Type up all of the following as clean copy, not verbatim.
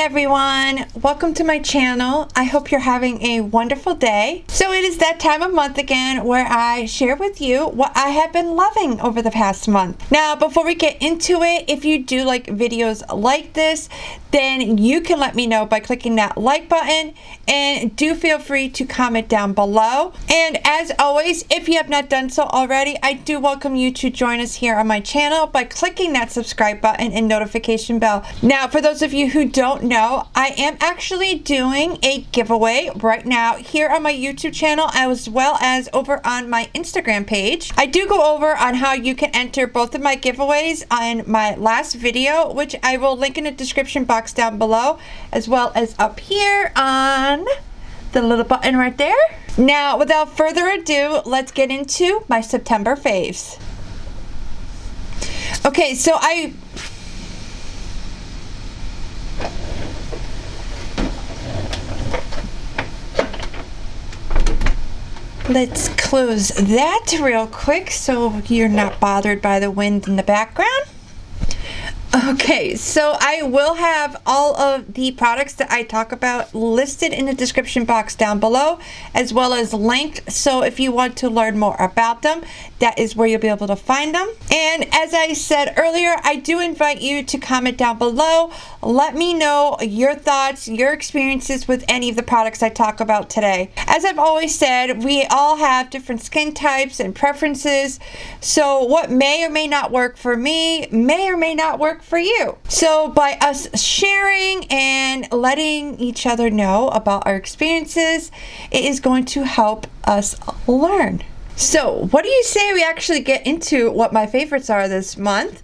everyone, welcome to my channel. I hope you're having a wonderful day. So it is that time of month again where I share with you what I have been loving over the past month. Now, before we get into it, if you do like videos like this, then you can let me know by clicking that like button, and do feel free to comment down below. And as always, if you have not done so already, I do welcome you to join us here on my channel by clicking that subscribe button and notification bell. Now, for those of you who don't know, I am actually doing a giveaway right now here on my YouTube channel as well as over on my Instagram page. I do go over on how you can enter both of my giveaways on my last video, which I will link in the description box down below, as well as up here on the little button right there. Now, without further ado, let's get into my September faves. Okay, so let's close that real quick so you're not bothered by the wind in the background. Okay, so I will have all of the products that I talk about listed in the description box down below, as well as linked. So if you want to learn more about them, that is where you'll be able to find them. And as I said earlier, I do invite you to comment down below. Let me know your thoughts, your experiences with any of the products I talk about today. As I've always said, we all have different skin types and preferences. So what may or may not work for me may or may not work for you. So by us sharing and letting each other know about our experiences, it is going to help us learn. So what do you say we actually get into what my favorites are this month,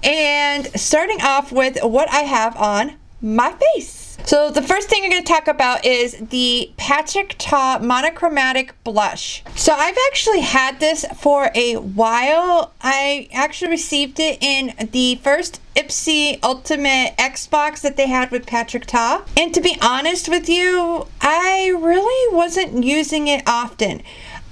and starting off with what I have on my face. So the first thing I'm going to talk about is the Patrick Ta Monochromatic Blush. So I've actually had this for a while. I actually received it in the first Ipsy Ultimate X box that they had with Patrick Ta. And to be honest with you, I really wasn't using it often.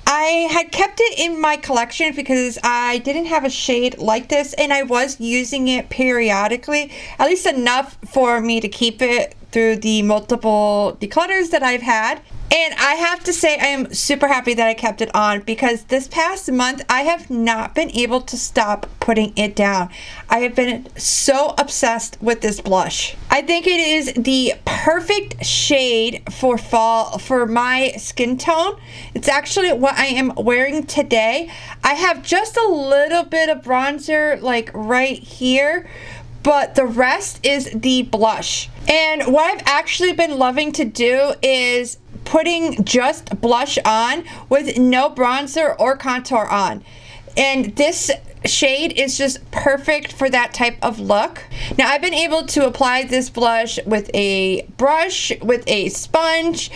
I had kept it in my collection because I didn't have a shade like this, and I was using it periodically, at least enough for me to keep it through the multiple declutters that I've had. And I have to say I am super happy that I kept it on, because this past month I have not been able to stop putting it down. I have been so obsessed with this blush. I think it is the perfect shade for fall for my skin tone. It's actually what I am wearing today. I have just a little bit of bronzer like right here, but the rest is the blush. And what I've actually been loving to do is putting just blush on with no bronzer or contour on. And this shade is just perfect for that type of look. Now, I've been able to apply this blush with a brush, with a sponge.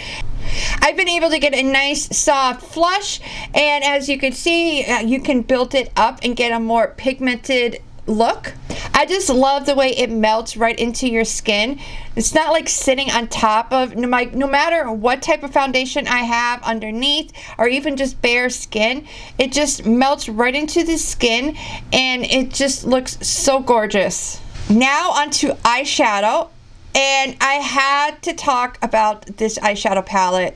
I've been able to get a nice soft flush, and as you can see, you can build it up and get a more pigmented look. I just love the way it melts right into your skin. It's not like sitting on top of, no matter what type of foundation I have underneath or even just bare skin, it just melts right into the skin and it just looks so gorgeous. Now onto eyeshadow, and I had to talk about this eyeshadow palette.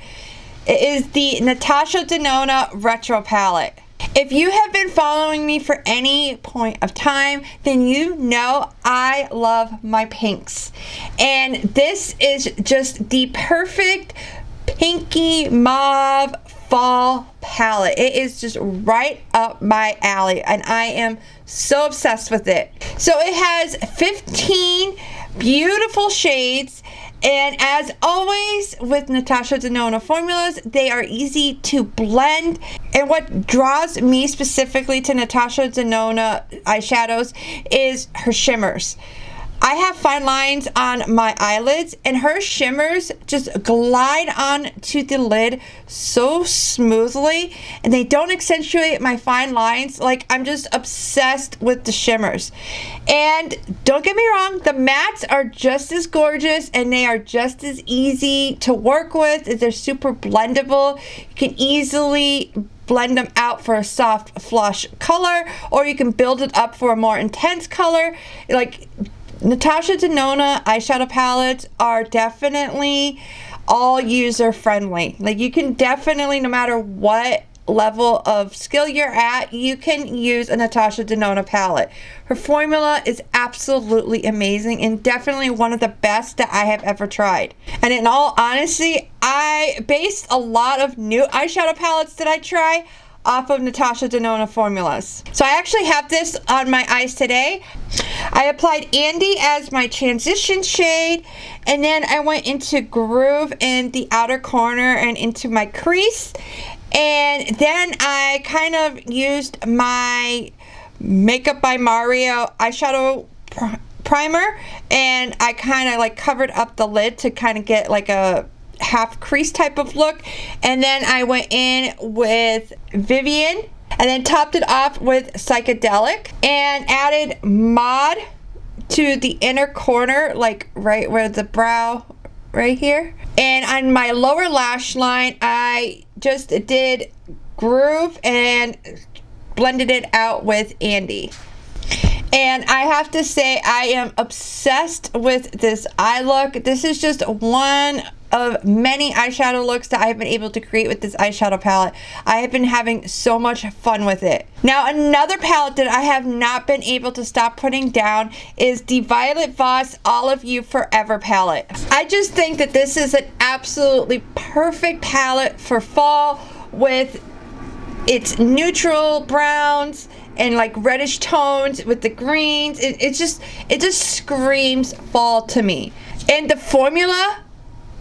It is the Natasha Denona Retro Palette. If you have been following me for any point of time, then you know I love my pinks. And this is just the perfect pinky mauve fall palette. It is just right up my alley, and I am so obsessed with it. So it has 15 beautiful shades. And as always with Natasha Denona formulas, they are easy to blend. And what draws me specifically to Natasha Denona eyeshadows is her shimmers. I have fine lines on my eyelids, and her shimmers just glide on to the lid so smoothly, and they don't accentuate my fine lines. Like, I'm just obsessed with the shimmers. And don't get me wrong, the mattes are just as gorgeous, and they are just as easy to work with. They're super blendable. You can easily blend them out for a soft flush color, or you can build it up for a more intense color. Like, Natasha Denona eyeshadow palettes are definitely all user friendly. Like, you can definitely, no matter what level of skill you're at, you can use a Natasha Denona palette. Her formula is absolutely amazing and definitely one of the best that I have ever tried. And in all honesty, I based a lot of new eyeshadow palettes that I try off of Natasha Denona formulas. So I actually have this on my eyes today. I applied Andy as my transition shade, and then I went into Groove in the outer corner and into my crease. And then I kind of used my Makeup by Mario eyeshadow primer, and I kind of like covered up the lid to kind of get like a half crease type of look. And then I went in with Vivian and then topped it off with Psychedelic and added Mod to the inner corner, like right where the brow, right here. And on my lower lash line, I just did Groove and blended it out with Andy. And I have to say, I am obsessed with this eye look. This is just one of many eyeshadow looks that I've been able to create with this eyeshadow palette. I have been having so much fun with it. Now, another palette that I have not been able to stop putting down is the Violet Voss All of You Forever palette. I just think that this is an absolutely perfect palette for fall with its neutral browns and like reddish tones with the greens. It just screams fall to me. And the formula,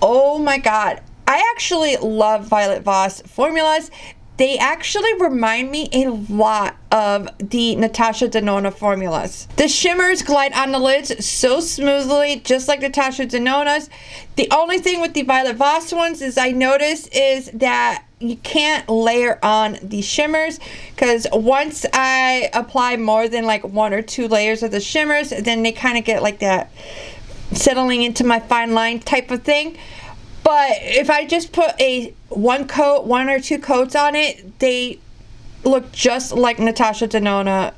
oh my god, I actually love Violet Voss formulas. They actually remind me a lot of the Natasha Denona formulas. The shimmers glide on the lids so smoothly, just like Natasha Denona's. The only thing with the Violet Voss ones is I noticed is that you can't layer on the shimmers, because once I apply more than like 1 or 2 layers of the shimmers, then they kind of get like that settling into my fine line type of thing. But if I just put one or two coats on it, they look just like Natasha Denona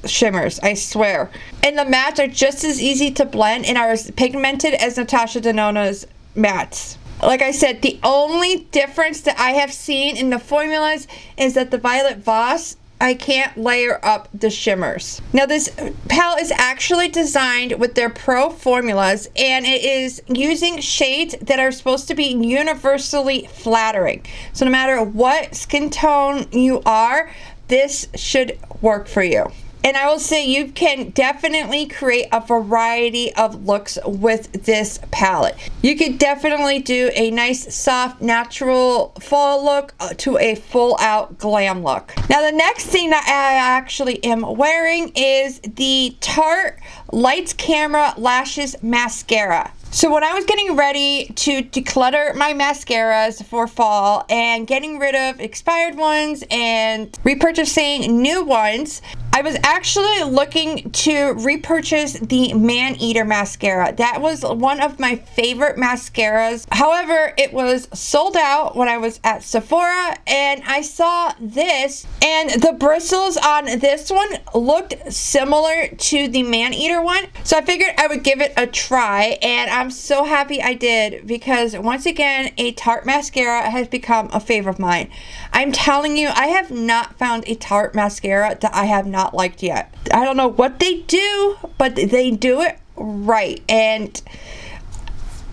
shimmers, I swear. And the mattes are just as easy to blend and are as pigmented as Natasha Denona's mattes. Like I said, the only difference that I have seen in the formulas is that the Violet Voss, I can't layer up the shimmers. Now, this palette is actually designed with their pro formulas, and it is using shades that are supposed to be universally flattering. So no matter what skin tone you are, this should work for you. And I will say you can definitely create a variety of looks with this palette. You could definitely do a nice, soft, natural fall look to a full-out glam look. Now, the next thing that I actually am wearing is the Tarte Lights Camera Lashes Mascara. So when I was getting ready to declutter my mascaras for fall and getting rid of expired ones and repurchasing new ones, I was actually looking to repurchase the Man Eater mascara. That was one of my favorite mascaras. However, it was sold out when I was at Sephora, and I saw this, and the bristles on this one looked similar to the Man Eater one. So I figured I would give it a try, and I'm so happy I did, because once again, a Tarte mascara has become a favorite of mine. I'm telling you, I have not found a Tarte mascara that I have not liked yet. I don't know what they do, but they do it right. And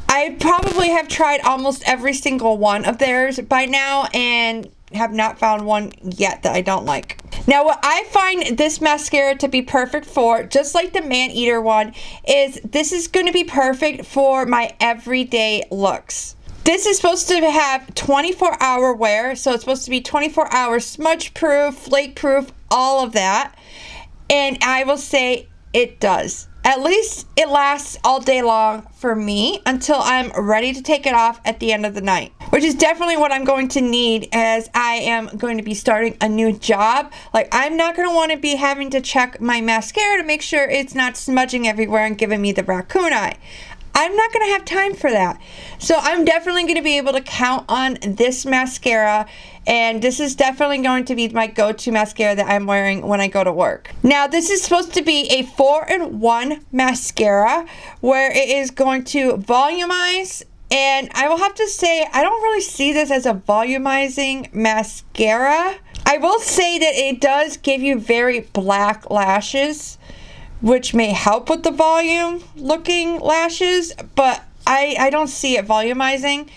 I probably have tried almost every single one of theirs by now and have not found one yet that I don't like. Now, what I find this mascara to be perfect for, just like the Man Eater one, is this is going to be perfect for my everyday looks. This is supposed to have 24-hour wear, so it's supposed to be 24-hour smudge-proof, flake-proof, all of that. And I will say it does. At least it lasts all day long for me until I'm ready to take it off at the end of the night, which is definitely what I'm going to need as I am going to be starting a new job. Like, I'm not going to want to be having to check my mascara to make sure it's not smudging everywhere and giving me the raccoon eye. I'm not going to have time for that. So I'm definitely going to be able to count on this mascara, and this is definitely going to be my go-to mascara that I'm wearing when I go to work. Now, this is supposed to be a 4-in-1 mascara where it is going to volumize, and I will have to say I don't really see this as a volumizing mascara. I will say that it does give you very black lashes, which may help with the volume looking lashes, but I don't see it volumizing.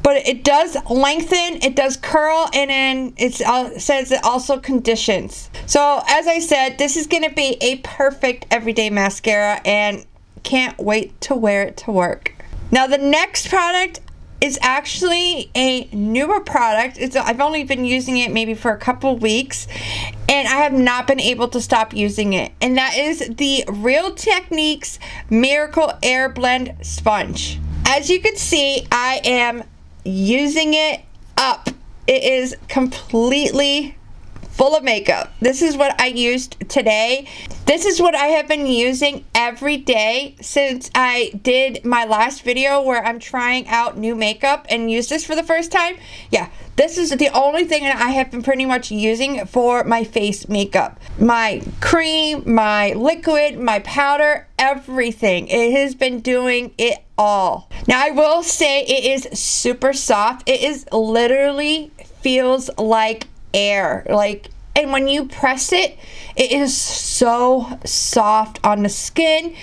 But it does lengthen, it does curl, and then it says it also conditions. So as I said, this is going to be a perfect everyday mascara, and can't wait to wear it to work. Now the next product is actually a newer product. I've only been using it maybe for a couple weeks, and I have not been able to stop using it. And that is the Real Techniques Miracle Air Blend Sponge. As you can see, I am using it up. It is completely full of makeup. This is what I used today. This is what I have been using every day since I did my last video where I'm trying out new makeup and use this for the first time. Yeah, this is the only thing that I have been pretty much using for my face makeup. My cream, my liquid, my powder, everything. It has been doing it all. Now I will say it is super soft. It is literally feels like air, and when you press it, it is so soft on the skin.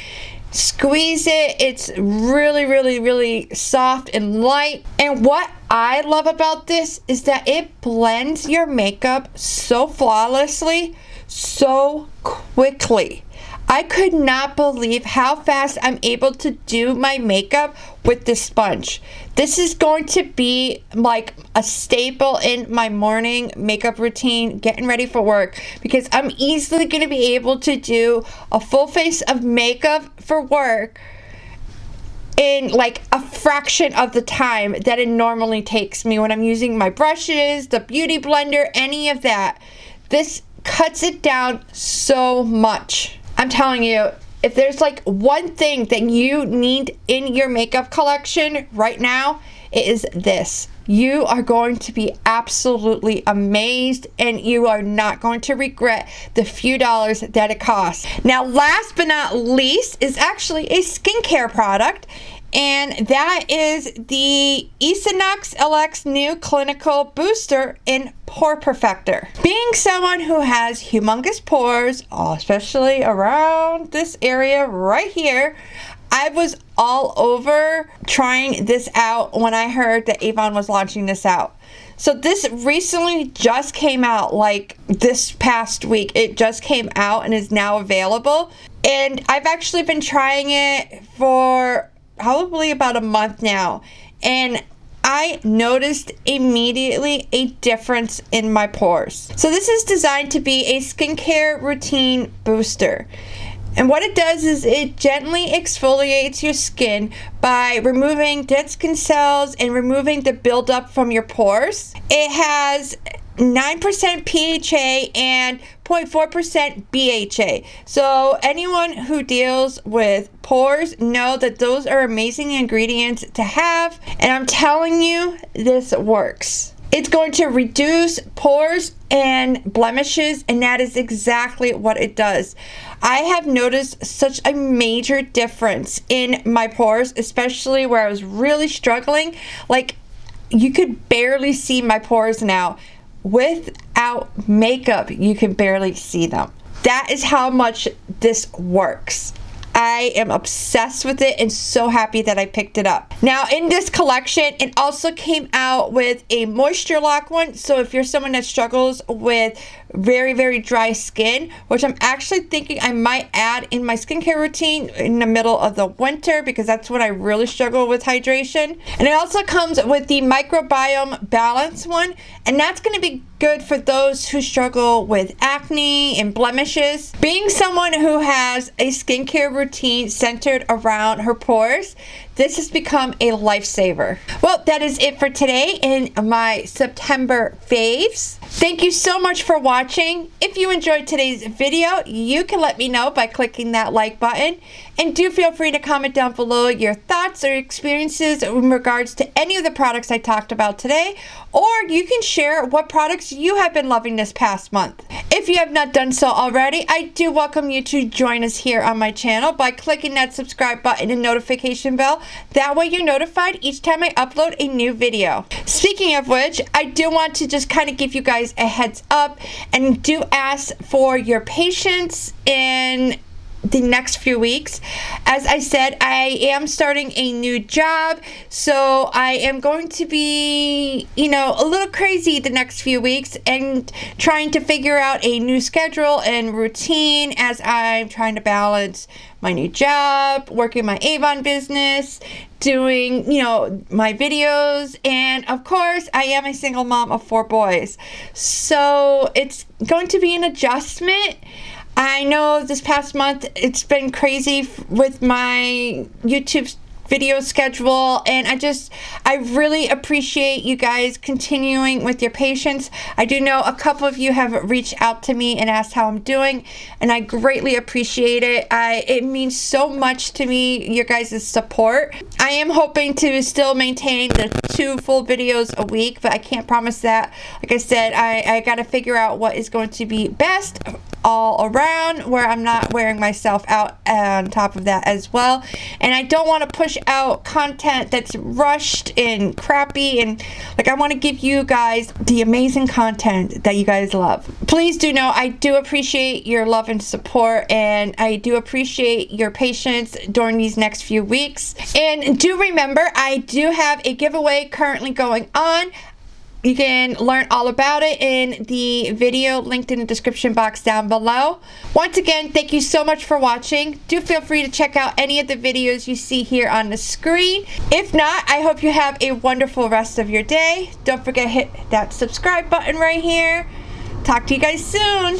Squeeze it, it's really soft and light. And what I love about this is that it blends your makeup so flawlessly, so quickly. I could not believe how fast I'm able to do my makeup with this sponge. This is going to be like a staple in my morning makeup routine, getting ready for work, because I'm easily going to be able to do a full face of makeup for work in like a fraction of the time that it normally takes me when I'm using my brushes, the beauty blender, any of that. This cuts it down so much. I'm telling you, if there's like one thing that you need in your makeup collection right now, it is this. You are going to be absolutely amazed, and you are not going to regret the few dollars that it costs. Now, last but not least is actually a skincare product, and that is the Esonox LX New Clinical Booster in Pore Perfector. Being someone who has humongous pores, especially around this area right here, I was all over trying this out when I heard that Avon was launching this out. So this recently just came out, like this past week. It just came out and is now available. And I've actually been trying it for probably about a month now, and I noticed immediately a difference in my pores. So this is designed to be a skincare routine booster. And what it does is it gently exfoliates your skin by removing dead skin cells and removing the buildup from your pores. It has 9% PHA and 0.4% BHA. So anyone who deals with pores know that those are amazing ingredients to have. And I'm telling you, this works. It's going to reduce pores and blemishes, and that is exactly what it does. I have noticed such a major difference in my pores, especially where I was really struggling. Like, you could barely see my pores now. Without makeup, you can barely see them. That is how much this works. I am obsessed with it and so happy that I picked it up. Now, in this collection, it also came out with a moisture lock one. So if you're someone that struggles with very dry skin, which I'm actually thinking I might add in my skincare routine in the middle of the winter, because that's when I really struggle with hydration. And it also comes with the microbiome balance one, and that's going to be good for those who struggle with acne and blemishes. Being someone who has a skincare routine centered around her pores, this has become a lifesaver. Well, that is it for today in my September faves. Thank you so much for watching. If you enjoyed today's video, you can let me know by clicking that like button. And do feel free to comment down below your thoughts or experiences in regards to any of the products I talked about today. Or you can share what products you have been loving this past month. If you have not done so already, I do welcome you to join us here on my channel by clicking that subscribe button and notification bell. That way you're notified each time I upload a new video. Speaking of which, I do want to just kind of give you guys a heads up and do ask for your patience in the next few weeks. As I said, I am starting a new job, so I am going to be, a little crazy the next few weeks and trying to figure out a new schedule and routine as I'm trying to balance my new job, working my Avon business, doing, my videos, and of course, I am a single mom of 4 boys. So it's going to be an adjustment. I know this past month it's been crazy with my YouTube video schedule, and I really appreciate you guys continuing with your patience. I do know a couple of you have reached out to me and asked how I'm doing, and I greatly appreciate it. It means so much to me, your guys' support. I am hoping to still maintain the 2 full videos a week, but I can't promise that. Like I said, I got to figure out what is going to be best all around, where I'm not wearing myself out on top of that as well. And I don't want to push out content that's rushed and crappy, and I want to give you guys the amazing content that you guys love. Please do know I do appreciate your love and support, and I do appreciate your patience during these next few weeks. And do remember, I do have a giveaway currently going on. You can learn all about it in the video linked in the description box down below. Once again, thank you so much for watching. Do feel free to check out any of the videos you see here on the screen. If not, I hope you have a wonderful rest of your day. Don't forget to hit that subscribe button right here. Talk to you guys soon.